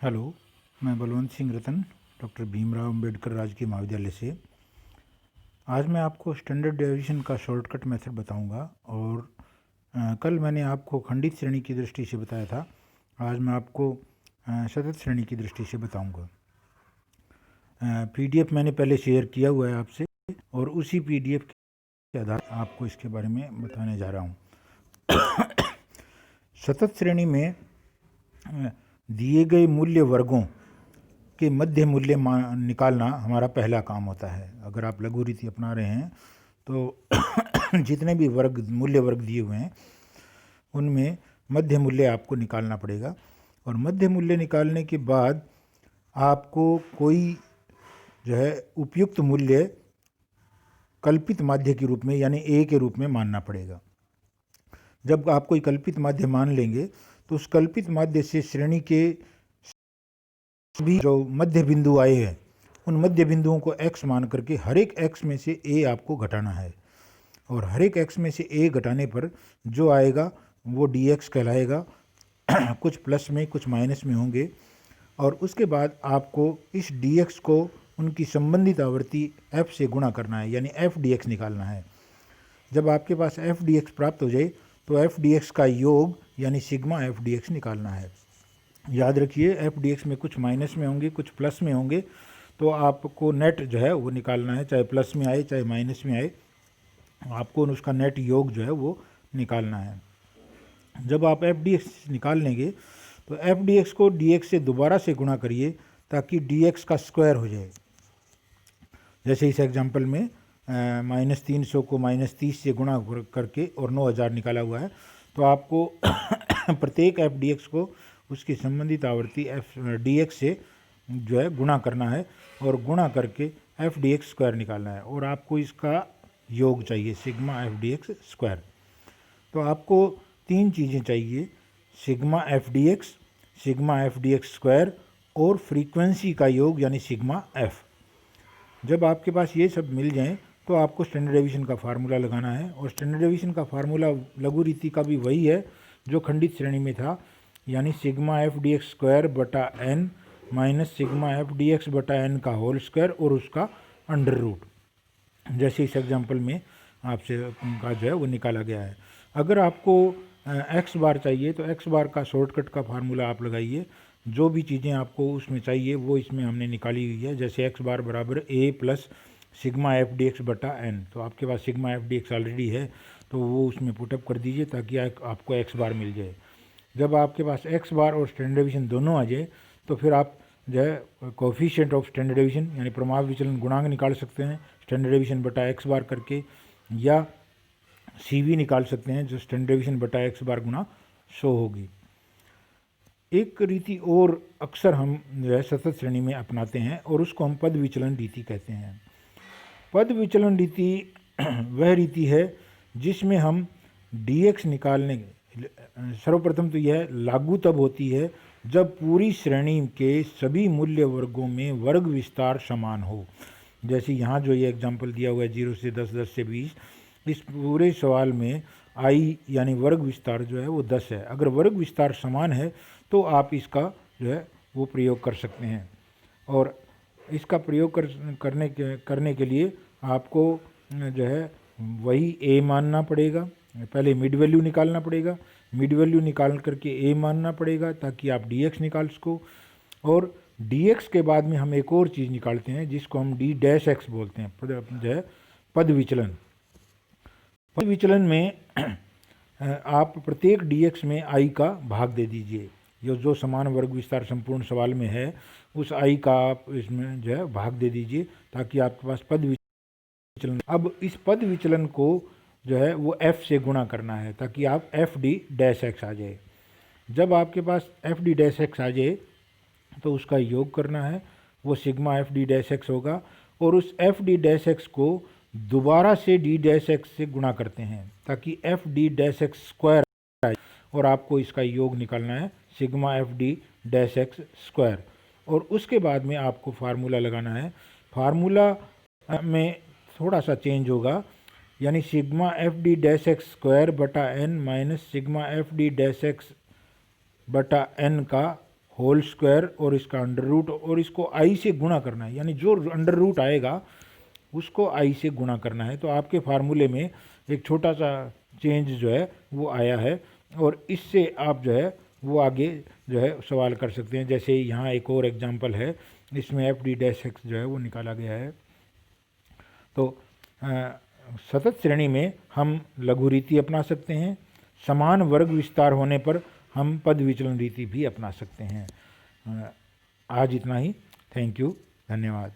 Hello, मैं बलवंत सिंह रतन, doctor Bhimrao Ambedkar राजकीय महाविद्यालय से। आज मैं आपको स्टैंडर्ड डेविएशन का शॉर्टकट मेथड बताऊंगा और कल मैंने आपको खंडित श्रेणी की दृष्टि से बताया था। आज मैं आपको सतत श्रेणी की दृष्टि से बताऊंगा। पीडीएफ मैंने पहले शेयर किया हुआ है आपसे और उसी पीडीएफ के आधार पर आपको इसके बारे में बताने जा रहा हूँ। सतत श्रेणी में दिए गए मूल्य वर्गों के मध्य मूल्य निकालना हमारा पहला काम होता है। अगर आप लघु रीति अपना रहे हैं तो जितने भी मूल्य वर्ग दिए हुए हैं उनमें मध्य मूल्य आपको निकालना पड़ेगा और मध्य मूल्य निकालने के बाद आपको कोई जो है उपयुक्त मूल्य कल्पित माध्य के रूप में यानी ए के रूप में मानना पड़ेगा। जब आप कोई कल्पित माध्य मान लेंगे तो उस कल्पित माध्य से श्रेणी के सभी जो मध्य बिंदु आए हैं उन मध्य बिंदुओं को x मान करके हर एक x में से a आपको घटाना है और हर एक x में से a घटाने पर जो आएगा वो dx कहलाएगा। कुछ प्लस में कुछ माइनस में होंगे और उसके बाद आपको इस dx को उनकी संबंधित आवर्ती f से गुणा करना है यानी f dx निकालना है। जब आपके पास f dx प्राप्त हो जाए तो f dx का योग यानी सिग्मा f dx निकालना है। याद रखिए f dx में कुछ माइनस में होंगे कुछ प्लस में होंगे, तो आपको नेट जो है वो निकालना है, चाहे प्लस में आए चाहे माइनस में आए, आपको उसका नेट योग जो है वो निकालना है। जब आप f dx निकाल लेंगे तो f dx को dx से दोबारा से गुणा करिए ताकि dx का स्क्वायर हो जाए। जैसे इस एग्जाम्पल में -300 को -30 से गुणा करके और 9000 निकाला हुआ है, तो आपको प्रत्येक f dx को उसकी संबंधित आवर्ती f dx से जो है गुणा करना है और गुणा करके f dx स्क्वायर निकालना है और आपको इसका योग चाहिए सिग्मा f dx स्क्वायर। तो आपको तीन चीज़ें चाहिए, सिग्मा f dx स्क्वायर और फ्रीक्वेंसी का योग यानी सिग्मा f। जब आपके पास ये सब मिल जाएं तो आपको स्टैंडर्ड डेविएशन का फार्मूला लगाना है और स्टैंडर्ड डेविएशन का फार्मूला लघु रीति का भी वही है जो खंडित श्रेणी में था, यानी सिग्मा f dx स्क्वायर बटा n minus sigma f dx बटा n का होल स्क्वायर और उसका अंडर रूट। जैसे इस एग्जाम्पल में आपसे का जो है वो निकाला गया है। अगर आपको x बार चाहिए तो x बार का शॉर्टकट का फार्मूला आप लगाइए, जो भी चीज़ें आपको उसमें चाहिए वो इसमें हमने निकाली हुई है। जैसे x बार बराबर a plus sigma f dx बटा n, तो आपके पास सिग्मा f dx ऑलरेडी है तो वो उसमें पुटअप कर दीजिए ताकि आपको x बार मिल जाए। जब आपके पास x बार और स्टैंडर्ड डेविएशन दोनों आ जाए तो फिर आप जो है कोफिशिएंट ऑफ स्टैंडर्ड डेविएशन यानी प्रमाव विचलन गुणांक निकाल सकते हैं स्टैंडर्ड डेविएशन बटा x बार करके, या CV निकाल सकते हैं जो स्टैंडर्ड डेविएशन बटा x बार गुना 100 होगी। एक रीति और अक्सर हम जो है सतत श्रेणी में अपनाते हैं और उसको हम पद विचलन रीति कहते हैं। पद विचलन रीति वह रीति है जिसमें हम dx निकालने, सर्वप्रथम तो यह लागू तब होती है जब पूरी श्रेणी के सभी मूल्य वर्गों में वर्ग विस्तार समान हो। जैसे यहाँ जो ये एग्जाम्पल दिया हुआ है 0 से 10, 10 से 20, इस पूरे सवाल में i यानी वर्ग विस्तार जो है वो 10 है। अगर वर्ग विस्तार समान है तो आप इसका जो है वो प्रयोग कर सकते हैं और इसका प्रयोग करने के लिए आपको जो है वही a मानना पड़ेगा। पहले मिड वैल्यू निकालना पड़ेगा, मिड वैल्यू निकाल करके a मानना पड़ेगा ताकि आप dx निकाल सको और dx के बाद में हम एक और चीज़ निकालते हैं जिसको हम d डैश x बोलते हैं, जो है पद विचलन। पद विचलन में आप प्रत्येक dx में i का भाग दे दीजिए, जो समान वर्ग विस्तार संपूर्ण सवाल में है उस i का आप इसमें जो है भाग दे दीजिए ताकि आपके पास पद विचलन। अब इस पद विचलन को जो है वो f से गुणा करना है ताकि आप f d डैश x आ जाए। जब आपके पास f d डैश x आ जाए तो उसका योग करना है, वो sigma f d dash x होगा और उस f d डैश x को दोबारा से d डैश x से गुणा करते हैं ताकि f d dash x square आए और आपको इसका योग निकालना है sigma f d dash x square. और उसके बाद में आपको फार्मूला लगाना है। फार्मूला में थोड़ा सा चेंज होगा, यानी sigma f d dash x square बटा n minus sigma f d dash x बटा n का होल स्क्वायर और इसका अंडर रूट और इसको आई से गुणा करना है, यानी जो अंडर रूट आएगा उसको आई से गुणा करना है। तो आपके फार्मूले में एक छोटा सा चेंज जो है वो आया है और इससे आप जो है वो आगे जो है सवाल कर सकते हैं। जैसे यहाँ एक और एग्जांपल है, इसमें एफ डी डैश एक्स जो है वो निकाला गया है। तो सतत श्रेणी में हम लघु रीति अपना सकते हैं, समान वर्ग विस्तार होने पर हम पद विचलन रीति भी अपना सकते हैं। आज इतना ही। थैंक यू, धन्यवाद।